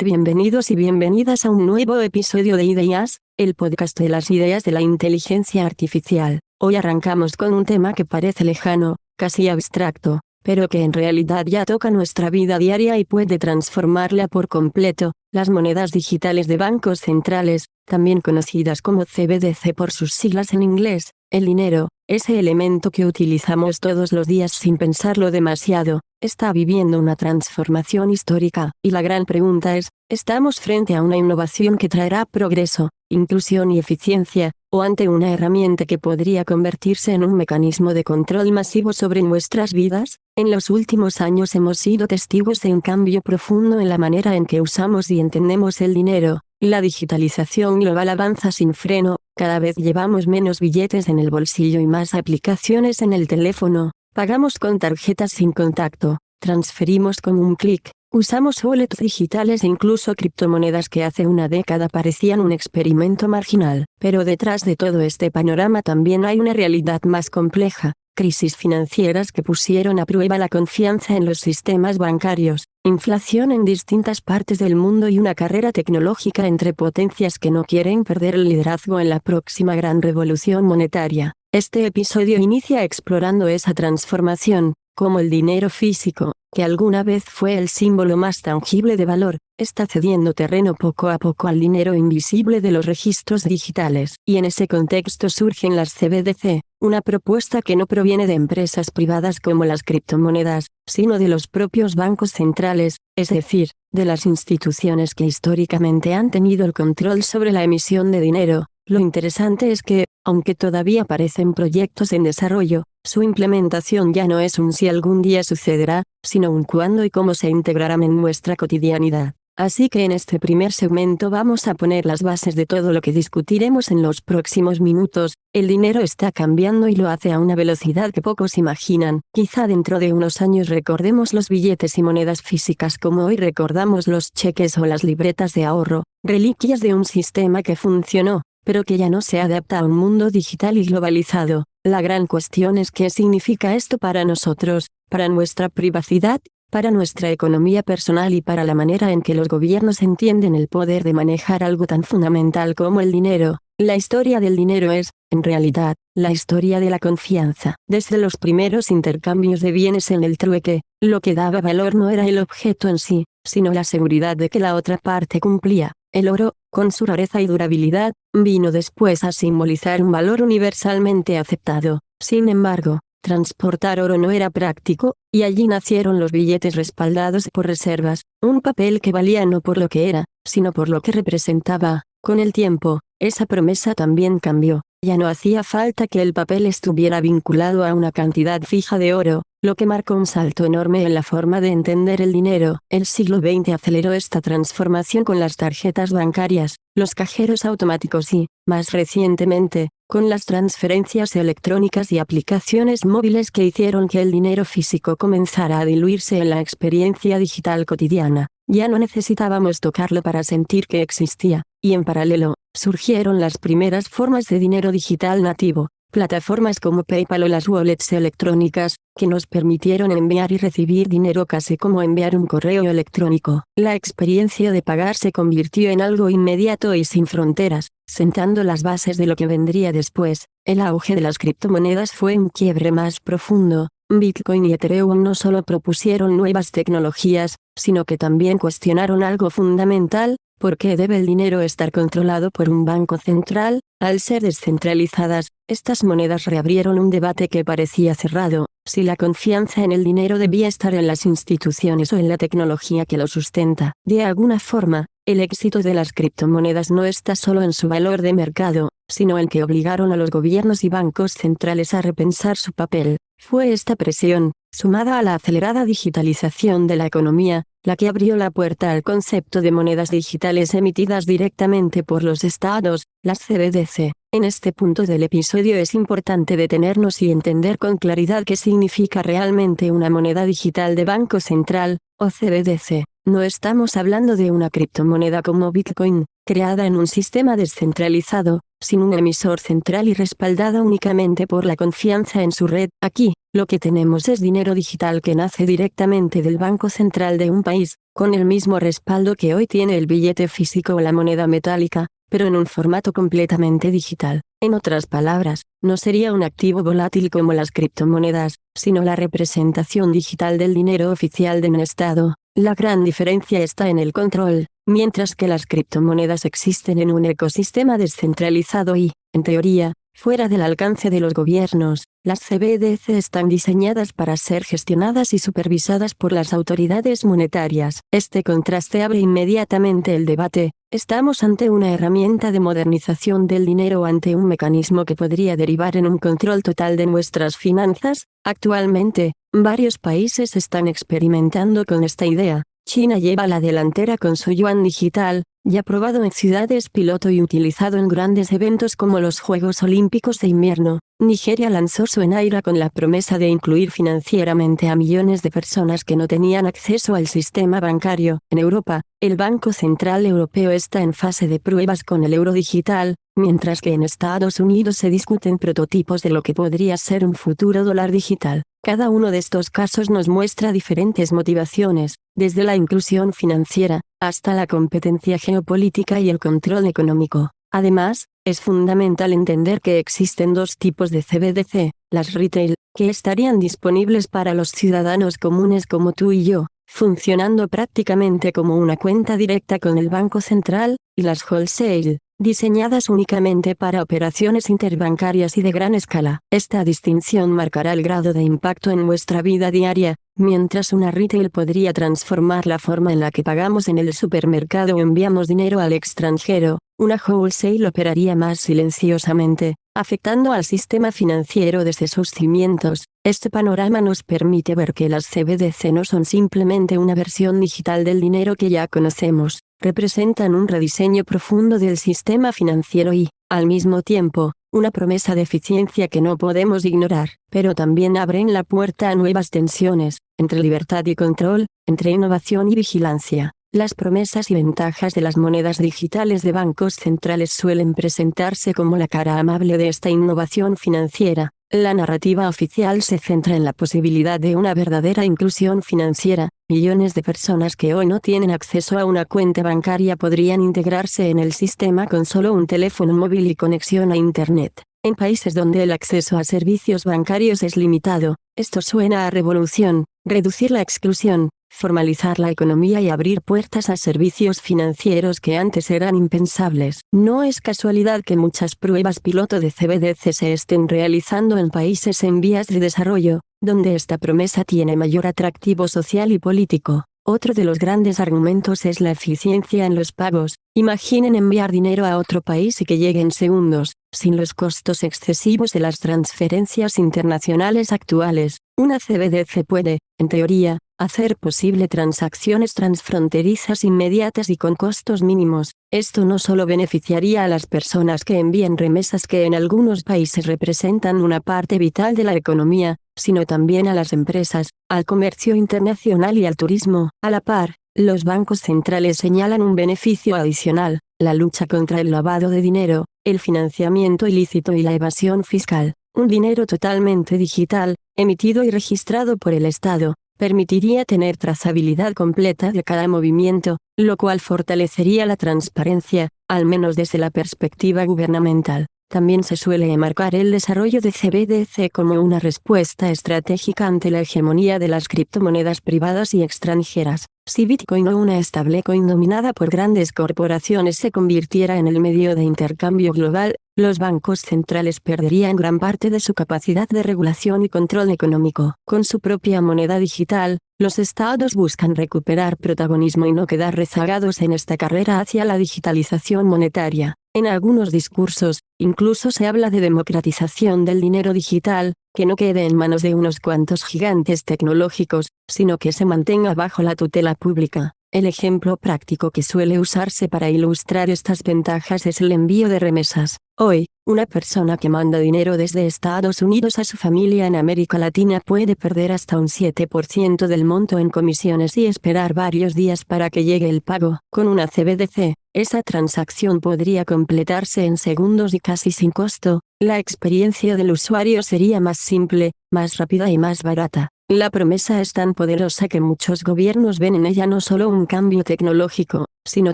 Bienvenidos y bienvenidas a un nuevo episodio de Ideas, el podcast de las ideas de la inteligencia artificial. Hoy arrancamos con un tema que parece lejano, casi abstracto, pero que en realidad ya toca nuestra vida diaria y puede transformarla por completo: las monedas digitales de bancos centrales, también conocidas como CBDC por sus siglas en inglés. El dinero, ese elemento que utilizamos todos los días sin pensarlo demasiado, está viviendo una transformación histórica. Y la gran pregunta es, ¿estamos frente a una innovación que traerá progreso, inclusión y eficiencia, o ante una herramienta que podría convertirse en un mecanismo de control masivo sobre nuestras vidas? En los últimos años hemos sido testigos de un cambio profundo en la manera en que usamos y entendemos el dinero. La digitalización global avanza sin freno, cada vez llevamos menos billetes en el bolsillo y más aplicaciones en el teléfono, pagamos con tarjetas sin contacto, transferimos con un clic, usamos wallets digitales e incluso criptomonedas que hace una década parecían un experimento marginal. Pero detrás de todo este panorama también hay una realidad más compleja: crisis financieras que pusieron a prueba la confianza en los sistemas bancarios, inflación en distintas partes del mundo y una carrera tecnológica entre potencias que no quieren perder el liderazgo en la próxima gran revolución monetaria. Este episodio inicia explorando esa transformación, cómo el dinero físico, que alguna vez fue el símbolo más tangible de valor, está cediendo terreno poco a poco al dinero invisible de los registros digitales. Y en ese contexto surgen las CBDC, una propuesta que no proviene de empresas privadas como las criptomonedas, sino de los propios bancos centrales, es decir, de las instituciones que históricamente han tenido el control sobre la emisión de dinero. Lo interesante es que, aunque todavía parecen proyectos en desarrollo, su implementación ya no es un si algún día sucederá, sino un cuándo y cómo se integrarán en nuestra cotidianidad. Así que en este primer segmento vamos a poner las bases de todo lo que discutiremos en los próximos minutos. El dinero está cambiando y lo hace a una velocidad que pocos imaginan. Quizá dentro de unos años recordemos los billetes y monedas físicas como hoy recordamos los cheques o las libretas de ahorro, reliquias de un sistema que funcionó, pero que ya no se adapta a un mundo digital y globalizado. La gran cuestión es qué significa esto para nosotros, para nuestra privacidad, para nuestra economía personal y para la manera en que los gobiernos entienden el poder de manejar algo tan fundamental como el dinero. La historia del dinero es, en realidad, la historia de la confianza. Desde los primeros intercambios de bienes en el trueque, lo que daba valor no era el objeto en sí, sino la seguridad de que la otra parte cumplía. El oro, con su rareza y durabilidad, vino después a simbolizar un valor universalmente aceptado. Sin embargo, transportar oro no era práctico, y allí nacieron los billetes respaldados por reservas, un papel que valía no por lo que era, sino por lo que representaba. Con el tiempo, esa promesa también cambió. Ya no hacía falta que el papel estuviera vinculado a una cantidad fija de oro, lo que marcó un salto enorme en la forma de entender el dinero. El siglo XX aceleró esta transformación con las tarjetas bancarias, los cajeros automáticos y, más recientemente, con las transferencias electrónicas y aplicaciones móviles que hicieron que el dinero físico comenzara a diluirse en la experiencia digital cotidiana. Ya no necesitábamos tocarlo para sentir que existía, y en paralelo, surgieron las primeras formas de dinero digital nativo, plataformas como PayPal o las wallets electrónicas, que nos permitieron enviar y recibir dinero casi como enviar un correo electrónico. La experiencia de pagar se convirtió en algo inmediato y sin fronteras, sentando las bases de lo que vendría después. El auge de las criptomonedas fue un quiebre más profundo. Bitcoin y Ethereum no solo propusieron nuevas tecnologías, sino que también cuestionaron algo fundamental: ¿por qué debe el dinero estar controlado por un banco central? Al ser descentralizadas, estas monedas reabrieron un debate que parecía cerrado: si la confianza en el dinero debía estar en las instituciones o en la tecnología que lo sustenta. De alguna forma, el éxito de las criptomonedas no está solo en su valor de mercado, sino en que obligaron a los gobiernos y bancos centrales a repensar su papel. Fue esta presión, sumada a la acelerada digitalización de la economía, la que abrió la puerta al concepto de monedas digitales emitidas directamente por los estados, las CBDC. En este punto del episodio es importante detenernos y entender con claridad qué significa realmente una moneda digital de banco central, o CBDC. No estamos hablando de una criptomoneda como Bitcoin, creada en un sistema descentralizado, sin un emisor central y respaldada únicamente por la confianza en su red. Aquí, Lo que tenemos es dinero digital que nace directamente del Banco Central de un país, con el mismo respaldo que hoy tiene el billete físico o la moneda metálica, pero en un formato completamente digital. En otras palabras, no sería un activo volátil como las criptomonedas, sino la representación digital del dinero oficial de un Estado. La gran diferencia está en el control. Mientras que las criptomonedas existen en un ecosistema descentralizado y, en teoría, fuera del alcance de los gobiernos, las CBDC están diseñadas para ser gestionadas y supervisadas por las autoridades monetarias. Este contraste abre inmediatamente el debate. ¿Estamos ante una herramienta de modernización del dinero o ante un mecanismo que podría derivar en un control total de nuestras finanzas? Actualmente, varios países están experimentando con esta idea. China lleva la delantera con su yuan digital, ya probado en ciudades piloto y utilizado en grandes eventos como los Juegos Olímpicos de Invierno. Nigeria lanzó su Naira con la promesa de incluir financieramente a millones de personas que no tenían acceso al sistema bancario. En Europa, el Banco Central Europeo está en fase de pruebas con el euro digital, mientras que en Estados Unidos se discuten prototipos de lo que podría ser un futuro dólar digital. Cada uno de estos casos nos muestra diferentes motivaciones, desde la inclusión financiera, hasta la competencia geopolítica y el control económico. Además, es fundamental entender que existen dos tipos de CBDC, las retail, que estarían disponibles para los ciudadanos comunes como tú y yo, funcionando prácticamente como una cuenta directa con el Banco Central, y las wholesale, diseñadas únicamente para operaciones interbancarias y de gran escala. Esta distinción marcará el grado de impacto en nuestra vida diaria. Mientras una retail podría transformar la forma en la que pagamos en el supermercado o enviamos dinero al extranjero, una wholesale operaría más silenciosamente, afectando al sistema financiero desde sus cimientos. Este panorama nos permite ver que las CBDC no son simplemente una versión digital del dinero que ya conocemos, representan un rediseño profundo del sistema financiero y, al mismo tiempo, una promesa de eficiencia que no podemos ignorar, pero también abren la puerta a nuevas tensiones, entre libertad y control, entre innovación y vigilancia. Las promesas y ventajas de las monedas digitales de bancos centrales suelen presentarse como la cara amable de esta innovación financiera. La narrativa oficial se centra en la posibilidad de una verdadera inclusión financiera. Millones de personas que hoy no tienen acceso a una cuenta bancaria podrían integrarse en el sistema con solo un teléfono móvil y conexión a Internet. En países donde el acceso a servicios bancarios es limitado, esto suena a revolución, reducir la exclusión, formalizar la economía y abrir puertas a servicios financieros que antes eran impensables. No es casualidad que muchas pruebas piloto de CBDC se estén realizando en países en vías de desarrollo, donde esta promesa tiene mayor atractivo social y político. Otro de los grandes argumentos es la eficiencia en los pagos. Imaginen enviar dinero a otro país y que llegue en segundos, sin los costos excesivos de las transferencias internacionales actuales. Una CBDC puede, en teoría, hacer posible transacciones transfronterizas inmediatas y con costos mínimos. Esto no solo beneficiaría a las personas que envían remesas que en algunos países representan una parte vital de la economía, sino también a las empresas, al comercio internacional y al turismo. A la par, los bancos centrales señalan un beneficio adicional: la lucha contra el lavado de dinero, el financiamiento ilícito y la evasión fiscal. Un dinero totalmente digital, emitido y registrado por el Estado, permitiría tener trazabilidad completa de cada movimiento, lo cual fortalecería la transparencia, al menos desde la perspectiva gubernamental. También se suele enmarcar el desarrollo de CBDC como una respuesta estratégica ante la hegemonía de las criptomonedas privadas y extranjeras. Si Bitcoin o una stablecoin dominada por grandes corporaciones se convirtiera en el medio de intercambio global, los bancos centrales perderían gran parte de su capacidad de regulación y control económico. Con su propia moneda digital, los estados buscan recuperar protagonismo y no quedar rezagados en esta carrera hacia la digitalización monetaria. En algunos discursos, incluso se habla de democratización del dinero digital, que no quede en manos de unos cuantos gigantes tecnológicos, sino que se mantenga bajo la tutela pública. El ejemplo práctico que suele usarse para ilustrar estas ventajas es el envío de remesas. Hoy, una persona que manda dinero desde Estados Unidos a su familia en América Latina puede perder hasta un 7% del monto en comisiones y esperar varios días para que llegue el pago. Con una CBDC, esa transacción podría completarse en segundos y casi sin costo, La experiencia del usuario sería más simple, más rápida y más barata. La promesa es tan poderosa que muchos gobiernos ven en ella no solo un cambio tecnológico, sino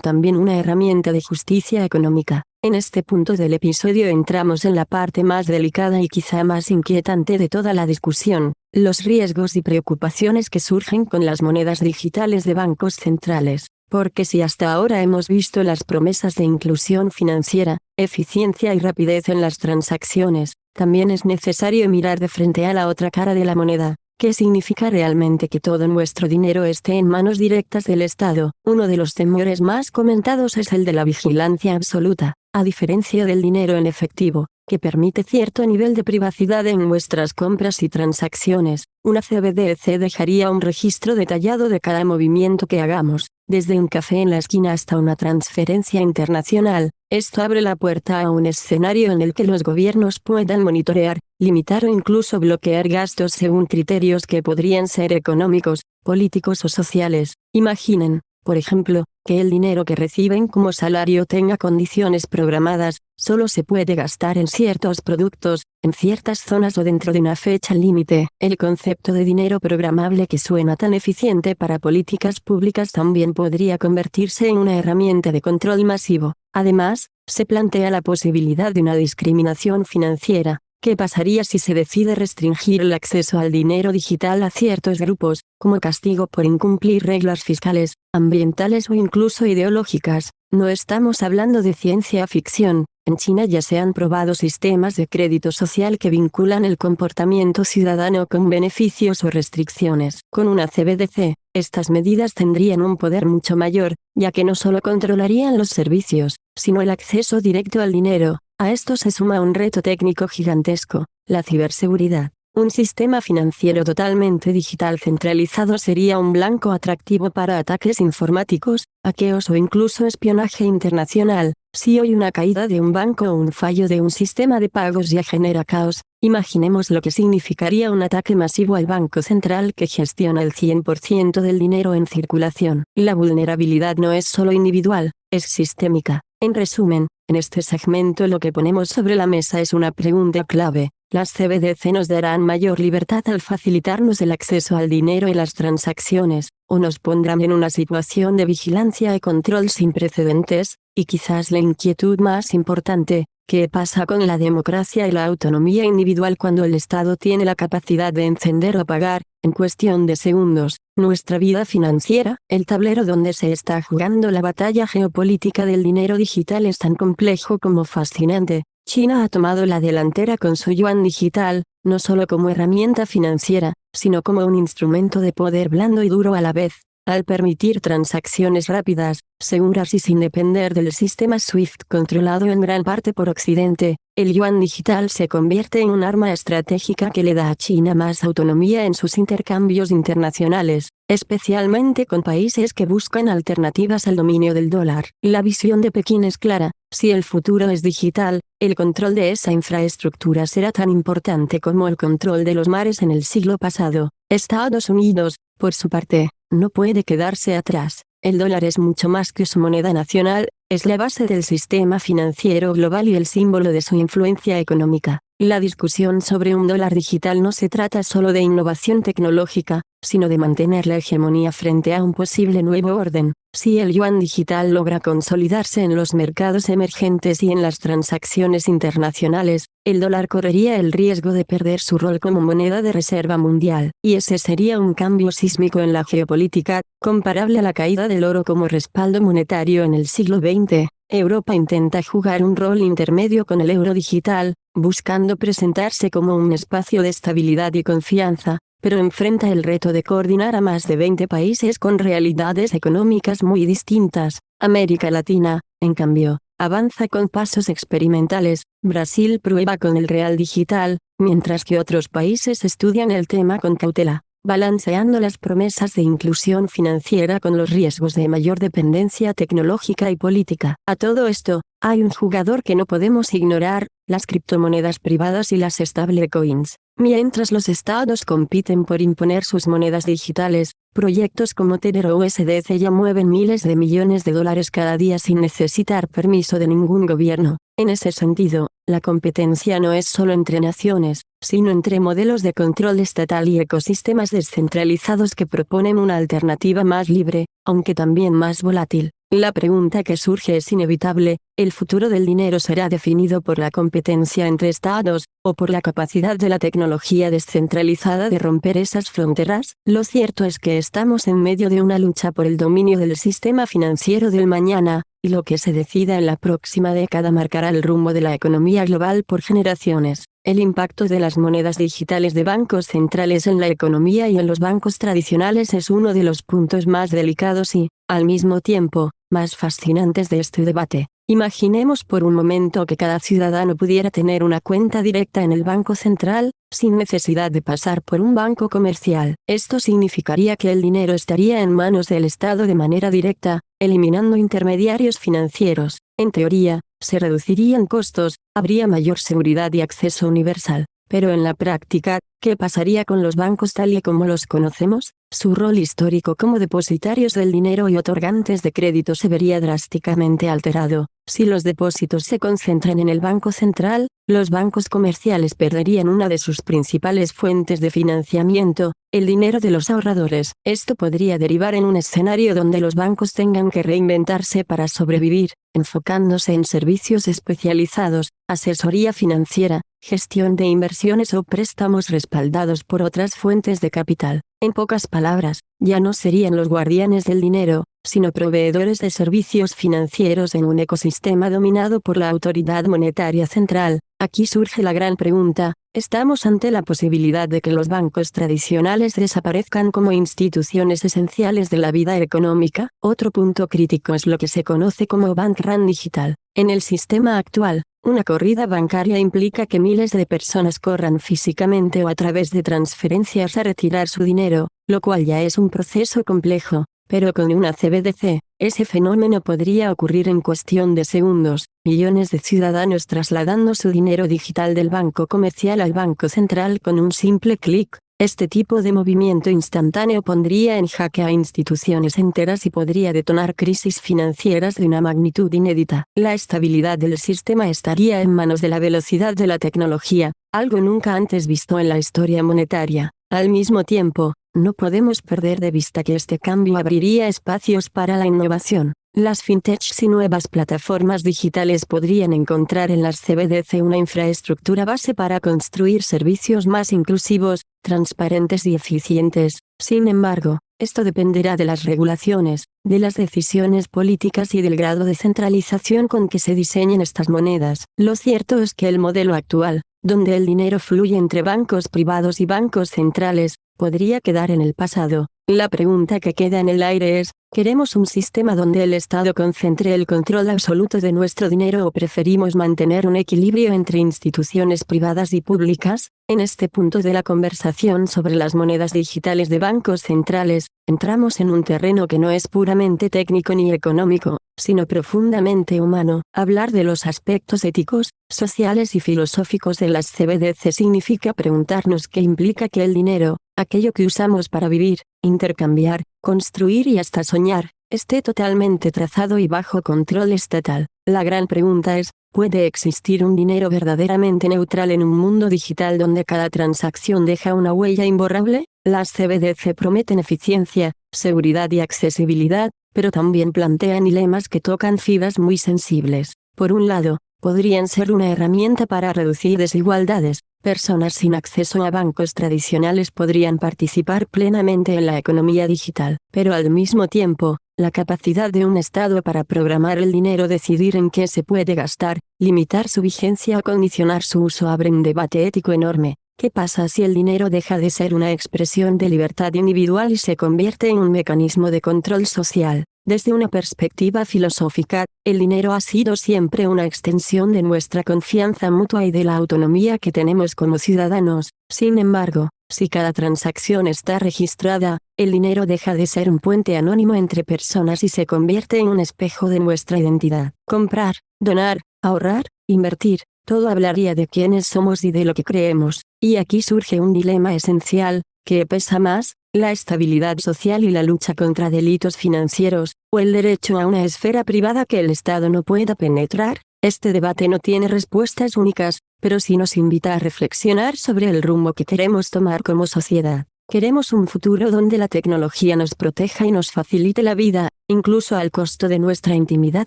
también una herramienta de justicia económica. En este punto del episodio entramos en la parte más delicada y quizá más inquietante de toda la discusión, los riesgos y preocupaciones que surgen con las monedas digitales de bancos centrales. Porque si hasta ahora hemos visto las promesas de inclusión financiera, eficiencia y rapidez en las transacciones, también es necesario mirar de frente a la otra cara de la moneda. ¿Qué significa realmente que todo nuestro dinero esté en manos directas del Estado? Uno de los temores más comentados es el de la vigilancia absoluta, a diferencia del dinero en efectivo, que permite cierto nivel de privacidad en nuestras compras y transacciones. Una CBDC dejaría un registro detallado de cada movimiento que hagamos, desde un café en la esquina hasta una transferencia internacional. Esto abre la puerta a un escenario en el que los gobiernos puedan monitorear, limitar o incluso bloquear gastos según criterios que podrían ser económicos, políticos o sociales. Imaginen, por ejemplo, que el dinero que reciben como salario tenga condiciones programadas, solo se puede gastar en ciertos productos, en ciertas zonas o dentro de una fecha límite. El concepto de dinero programable que suena tan eficiente para políticas públicas también podría convertirse en una herramienta de control masivo. Además, se plantea la posibilidad de una discriminación financiera. ¿Qué pasaría si se decide restringir el acceso al dinero digital a ciertos grupos, como castigo por incumplir reglas fiscales, ambientales o incluso ideológicas? No estamos hablando de ciencia ficción. En China ya se han probado sistemas de crédito social que vinculan el comportamiento ciudadano con beneficios o restricciones. Con una CBDC, estas medidas tendrían un poder mucho mayor, ya que no solo controlarían los servicios, sino el acceso directo al dinero. A esto se suma un reto técnico gigantesco, la ciberseguridad. Un sistema financiero totalmente digital centralizado sería un blanco atractivo para ataques informáticos, hackeos o incluso espionaje internacional. Si hoy una caída de un banco o un fallo de un sistema de pagos ya genera caos, imaginemos lo que significaría un ataque masivo al banco central que gestiona el 100% del dinero en circulación. La vulnerabilidad no es solo individual, es sistémica. En resumen, en este segmento lo que ponemos sobre la mesa es una pregunta clave. ¿Las CBDC nos darán mayor libertad al facilitarnos el acceso al dinero y las transacciones, o nos pondrán en una situación de vigilancia y control sin precedentes? Y quizás la inquietud más importante, ¿qué pasa con la democracia y la autonomía individual cuando el Estado tiene la capacidad de encender o apagar, en cuestión de segundos, nuestra vida financiera? El tablero donde se está jugando la batalla geopolítica del dinero digital es tan complejo como fascinante. China ha tomado la delantera con su yuan digital, no solo como herramienta financiera, sino como un instrumento de poder blando y duro a la vez. Al permitir transacciones rápidas, seguras y sin depender del sistema SWIFT controlado en gran parte por Occidente, el yuan digital se convierte en un arma estratégica que le da a China más autonomía en sus intercambios internacionales, especialmente con países que buscan alternativas al dominio del dólar. La visión de Pekín es clara: si el futuro es digital, el control de esa infraestructura será tan importante como el control de los mares en el siglo pasado. Estados Unidos, por su parte, no puede quedarse atrás. El dólar es mucho más que su moneda nacional, es la base del sistema financiero global y el símbolo de su influencia económica. La discusión sobre un dólar digital no se trata solo de innovación tecnológica, sino de mantener la hegemonía frente a un posible nuevo orden. Si el yuan digital logra consolidarse en los mercados emergentes y en las transacciones internacionales, el dólar correría el riesgo de perder su rol como moneda de reserva mundial. Y ese sería un cambio sísmico en la geopolítica, comparable a la caída del oro como respaldo monetario en el siglo XX. Europa intenta jugar un rol intermedio con el euro digital, buscando presentarse como un espacio de estabilidad y confianza, pero enfrenta el reto de coordinar a más de 20 países con realidades económicas muy distintas. América Latina, en cambio, avanza con pasos experimentales. Brasil prueba con el real digital, mientras que otros países estudian el tema con cautela, balanceando las promesas de inclusión financiera con los riesgos de mayor dependencia tecnológica y política. A todo esto, hay un jugador que no podemos ignorar: las criptomonedas privadas y las stablecoins. Mientras los estados compiten por imponer sus monedas digitales, proyectos como Tether o USDC ya mueven miles de millones de dólares cada día sin necesitar permiso de ningún gobierno. En ese sentido, la competencia no es solo entre naciones, sino entre modelos de control estatal y ecosistemas descentralizados que proponen una alternativa más libre, aunque también más volátil. La pregunta que surge es inevitable: ¿el futuro del dinero será definido por la competencia entre estados, o por la capacidad de la tecnología descentralizada de romper esas fronteras? Lo cierto es que estamos en medio de una lucha por el dominio del sistema financiero del mañana, y lo que se decida en la próxima década marcará el rumbo de la economía global por generaciones. El impacto de las monedas digitales de bancos centrales en la economía y en los bancos tradicionales es uno de los puntos más delicados y, al mismo tiempo, más fascinantes de este debate. Imaginemos por un momento que cada ciudadano pudiera tener una cuenta directa en el Banco Central, sin necesidad de pasar por un banco comercial. Esto significaría que el dinero estaría en manos del Estado de manera directa, eliminando intermediarios financieros. En teoría, se reducirían costos, habría mayor seguridad y acceso universal. Pero en la práctica, ¿qué pasaría con los bancos tal y como los conocemos? Su rol histórico como depositarios del dinero y otorgantes de crédito se vería drásticamente alterado. Si los depósitos se concentran en el Banco Central, los bancos comerciales perderían una de sus principales fuentes de financiamiento, el dinero de los ahorradores. Esto podría derivar en un escenario donde los bancos tengan que reinventarse para sobrevivir, enfocándose en servicios especializados, asesoría financiera, gestión de inversiones o préstamos respaldados por otras fuentes de capital. En pocas palabras, ya no serían los guardianes del dinero, sino proveedores de servicios financieros en un ecosistema dominado por la autoridad monetaria central. Aquí surge la gran pregunta: ¿estamos ante la posibilidad de que los bancos tradicionales desaparezcan como instituciones esenciales de la vida económica? Otro punto crítico es lo que se conoce como bank run digital. En el sistema actual, una corrida bancaria implica que miles de personas corran físicamente o a través de transferencias a retirar su dinero, lo cual ya es un proceso complejo. Pero con una CBDC, ese fenómeno podría ocurrir en cuestión de segundos, millones de ciudadanos trasladando su dinero digital del banco comercial al banco central con un simple clic. Este tipo de movimiento instantáneo pondría en jaque a instituciones enteras y podría detonar crisis financieras de una magnitud inédita. La estabilidad del sistema estaría en manos de la velocidad de la tecnología, algo nunca antes visto en la historia monetaria. Al mismo tiempo, no podemos perder de vista que este cambio abriría espacios para la innovación. Las fintechs y nuevas plataformas digitales podrían encontrar en las CBDC una infraestructura base para construir servicios más inclusivos, transparentes y eficientes. Sin embargo, esto dependerá de las regulaciones, de las decisiones políticas y del grado de centralización con que se diseñen estas monedas. Lo cierto es que el modelo actual, donde el dinero fluye entre bancos privados y bancos centrales, podría quedar en el pasado. La pregunta que queda en el aire es: ¿queremos un sistema donde el Estado concentre el control absoluto de nuestro dinero o preferimos mantener un equilibrio entre instituciones privadas y públicas? En este punto de la conversación sobre las monedas digitales de bancos centrales, entramos en un terreno que no es puramente técnico ni económico, sino profundamente humano. Hablar de los aspectos éticos, sociales y filosóficos de las CBDC significa preguntarnos qué implica que el dinero, aquello que usamos para vivir, intercambiar, construir y hasta soñar, esté totalmente trazado y bajo control estatal. La gran pregunta es: ¿puede existir un dinero verdaderamente neutral en un mundo digital donde cada transacción deja una huella imborrable? Las CBDC prometen eficiencia, seguridad y accesibilidad, pero también plantean dilemas que tocan fibras muy sensibles. Por un lado, podrían ser una herramienta para reducir desigualdades. Personas sin acceso a bancos tradicionales podrían participar plenamente en la economía digital. Pero al mismo tiempo, la capacidad de un Estado para programar el dinero, decidir en qué se puede gastar, limitar su vigencia o condicionar su uso abre un debate ético enorme. ¿Qué pasa si el dinero deja de ser una expresión de libertad individual y se convierte en un mecanismo de control social? Desde una perspectiva filosófica, el dinero ha sido siempre una extensión de nuestra confianza mutua y de la autonomía que tenemos como ciudadanos. Sin embargo, si cada transacción está registrada, el dinero deja de ser un puente anónimo entre personas y se convierte en un espejo de nuestra identidad. Comprar, donar, ahorrar, invertir, todo hablaría de quiénes somos y de lo que creemos. Y aquí surge un dilema esencial: ¿qué pesa más, la estabilidad social y la lucha contra delitos financieros, o el derecho a una esfera privada que el Estado no pueda penetrar? Este debate no tiene respuestas únicas, pero sí nos invita a reflexionar sobre el rumbo que queremos tomar como sociedad. ¿Queremos un futuro donde la tecnología nos proteja y nos facilite la vida, incluso al costo de nuestra intimidad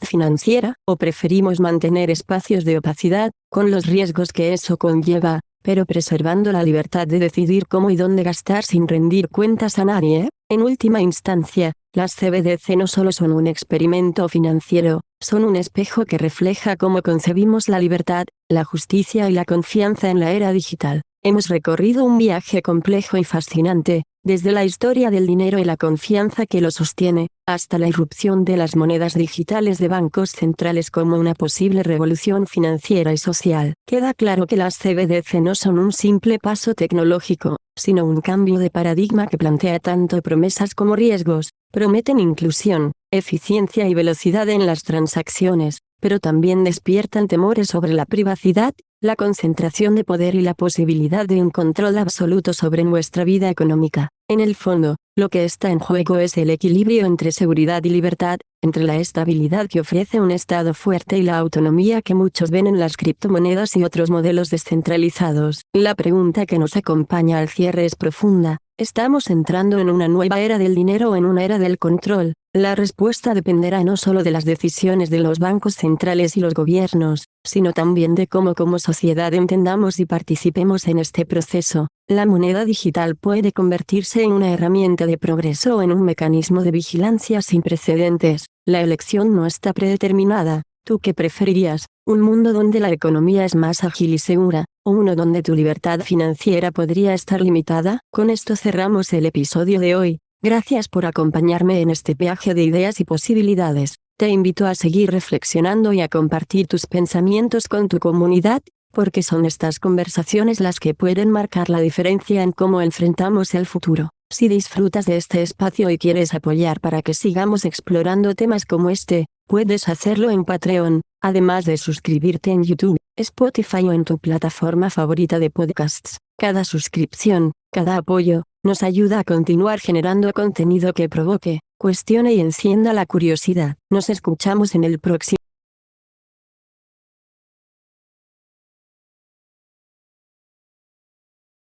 financiera? ¿O preferimos mantener espacios de opacidad, con los riesgos que eso conlleva, pero preservando la libertad de decidir cómo y dónde gastar sin rendir cuentas a nadie? En última instancia, las CBDC no solo son un experimento financiero, son un espejo que refleja cómo concebimos la libertad, la justicia y la confianza en la era digital. Hemos recorrido un viaje complejo y fascinante, desde la historia del dinero y la confianza que lo sostiene, hasta la irrupción de las monedas digitales de bancos centrales como una posible revolución financiera y social. Queda claro que las CBDC no son un simple paso tecnológico, sino un cambio de paradigma que plantea tanto promesas como riesgos. Prometen inclusión, eficiencia y velocidad en las transacciones, pero también despiertan temores sobre la privacidad, la concentración de poder y la posibilidad de un control absoluto sobre nuestra vida económica. En el fondo, lo que está en juego es el equilibrio entre seguridad y libertad, entre la estabilidad que ofrece un Estado fuerte y la autonomía que muchos ven en las criptomonedas y otros modelos descentralizados. La pregunta que nos acompaña al cierre es profunda. ¿Estamos entrando en una nueva era del dinero o en una era del control? La respuesta dependerá no solo de las decisiones de los bancos centrales y los gobiernos, sino también de cómo como sociedad entendamos y participemos en este proceso. La moneda digital puede convertirse en una herramienta de progreso o en un mecanismo de vigilancia sin precedentes. La elección no está predeterminada. ¿Tú qué preferirías? ¿Un mundo donde la economía es más ágil y segura, o uno donde tu libertad financiera podría estar limitada? Con esto cerramos el episodio de hoy. Gracias por acompañarme en este viaje de ideas y posibilidades. Te invito a seguir reflexionando y a compartir tus pensamientos con tu comunidad, porque son estas conversaciones las que pueden marcar la diferencia en cómo enfrentamos el futuro. Si disfrutas de este espacio y quieres apoyar para que sigamos explorando temas como este, puedes hacerlo en Patreon, además de suscribirte en YouTube, Spotify o en tu plataforma favorita de podcasts. Cada suscripción, cada apoyo, nos ayuda a continuar generando contenido que provoque, cuestione y encienda la curiosidad. Nos escuchamos en el próximo